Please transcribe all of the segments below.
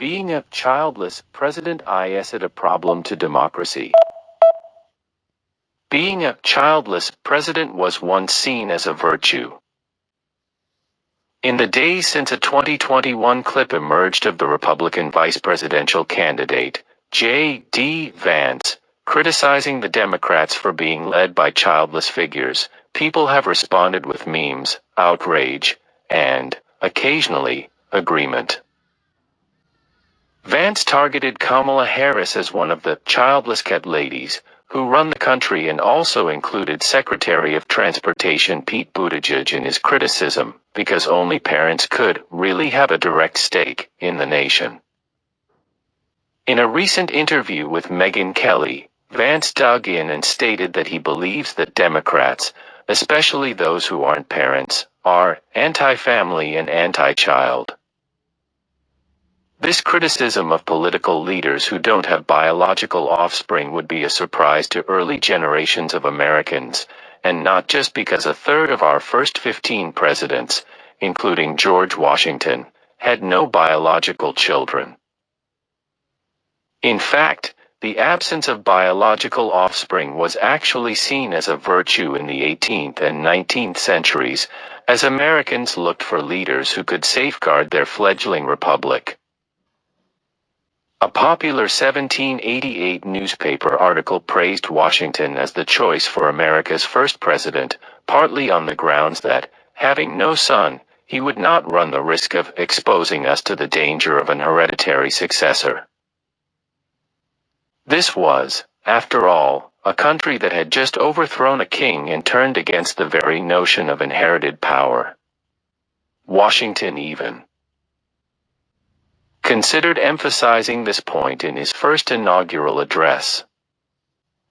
Being a childless president is a problem to democracy. Being a childless president was once seen as a virtue. In the days since a 2021 clip emerged of the Republican vice presidential candidate, J.D. Vance, criticizing the Democrats for being led by childless figures, people have responded with memes, outrage, and, occasionally, agreement. Vance targeted Kamala Harris as one of the childless cat ladies who run the country and also included Secretary of Transportation Pete Buttigieg in his criticism, because only parents could really have a direct stake in the nation. In a recent interview with Megyn Kelly, Vance dug in and stated that he believes that Democrats, especially those who aren't parents, are anti-family and anti-child. This criticism of political leaders who don't have biological offspring would be a surprise to early generations of Americans, and not just because a third of our first 15 presidents, including George Washington, had no biological children. In fact, the absence of biological offspring was actually seen as a virtue in the 18th and 19th centuries, as Americans looked for leaders who could safeguard their fledgling republic. A popular 1788 newspaper article praised Washington as the choice for America's first president, partly on the grounds that, having no son, he would not run the risk of exposing us to the danger of an hereditary successor. This was, after all, a country that had just overthrown a king and turned against the very notion of inherited power. Washington even considered emphasizing this point in his first inaugural address.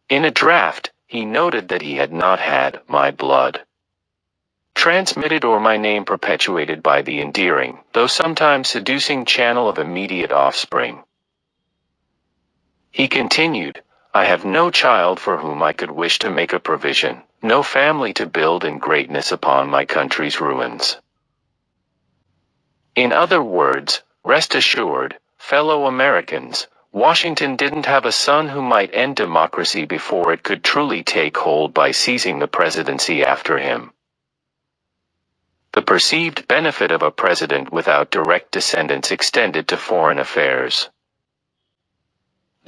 In a draft, he noted that he had not had my blood transmitted or my name perpetuated by the endearing, though sometimes seducing channel of immediate offspring. He continued, I have no child for whom I could wish to make a provision, no family to build in greatness upon my country's ruins. In other words, rest assured, fellow Americans, Washington didn't have a son who might end democracy before it could truly take hold by seizing the presidency after him. The perceived benefit of a president without direct descendants extended to foreign affairs.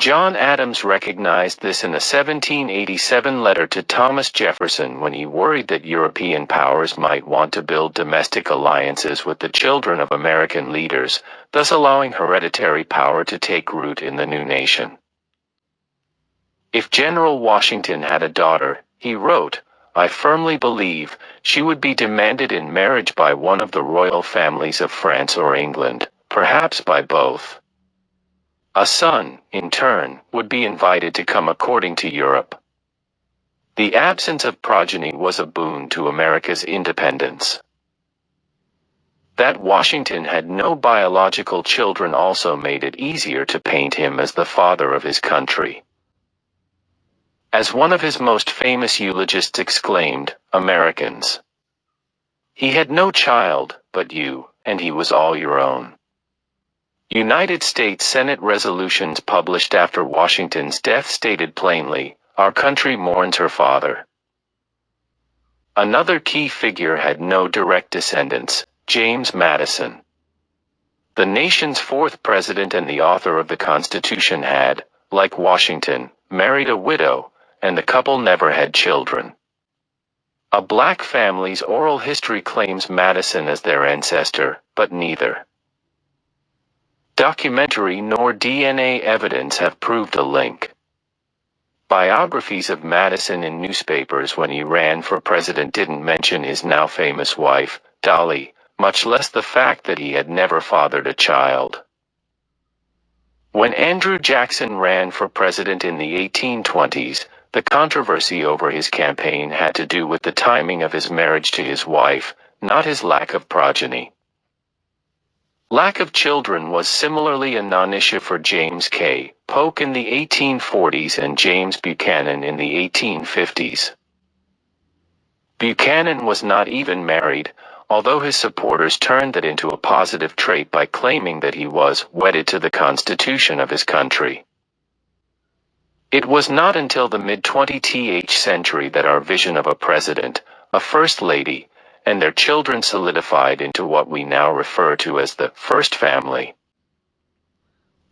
John Adams recognized this in a 1787 letter to Thomas Jefferson when he worried that European powers might want to build domestic alliances with the children of American leaders, thus allowing hereditary power to take root in the new nation. If General Washington had a daughter, he wrote, I firmly believe she would be demanded in marriage by one of the royal families of France or England, perhaps by both. A son, in turn, would be invited to come according to Europe. The absence of progeny was a boon to America's independence. That Washington had no biological children also made it easier to paint him as the father of his country. As one of his most famous eulogists exclaimed, Americans. He had no child, but you, and he was all your own. United States Senate resolutions published after Washington's death stated plainly, our country mourns her father. Another key figure had no direct descendants, James Madison. The nation's fourth president and the author of the Constitution had, like Washington, married a widow, and the couple never had children. A black family's oral history claims Madison as their ancestor, but neither documentary nor DNA evidence have proved a link. Biographies of Madison in newspapers when he ran for president didn't mention his now famous wife, Dolly, much less the fact that he had never fathered a child. When Andrew Jackson ran for president in the 1820s, the controversy over his campaign had to do with the timing of his marriage to his wife, not his lack of progeny. Lack of children was similarly a non-issue for James K. Polk in the 1840s and James Buchanan in the 1850s. Buchanan was not even married, although his supporters turned that into a positive trait by claiming that he was wedded to the Constitution of his country. It was not until the mid-20th century that our vision of a president, a first lady, and their children solidified into what we now refer to as the first family.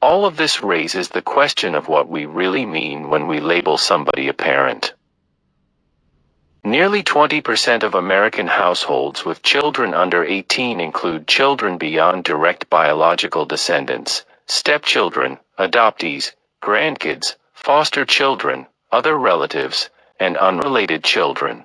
All of this raises the question of what we really mean when we label somebody a parent. Nearly 20% of American households with children under 18 include children beyond direct biological descendants, stepchildren, adoptees, grandkids, foster children, other relatives, and unrelated children.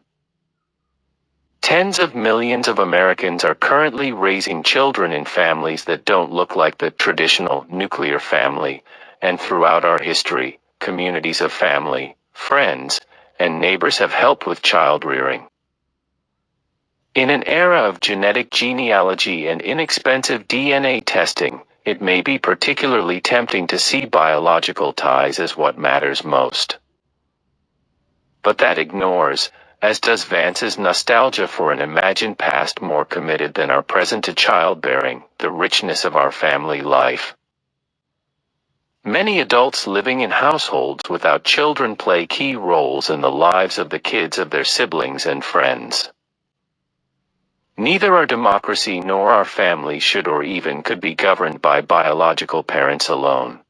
Tens of millions of Americans are currently raising children in families that don't look like the traditional nuclear family, and throughout our history, communities of family, friends, and neighbors have helped with child rearing. In an era of genetic genealogy and inexpensive DNA testing, it may be particularly tempting to see biological ties as what matters most. But that ignores, as does Vance's nostalgia for an imagined past more committed than our present to childbearing, the richness of our family life. Many adults living in households without children play key roles in the lives of the kids of their siblings and friends. Neither our democracy nor our family should or even could be governed by biological parents alone.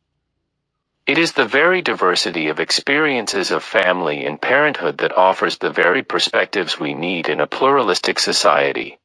It is the very diversity of experiences of family and parenthood that offers the very perspectives we need in a pluralistic society.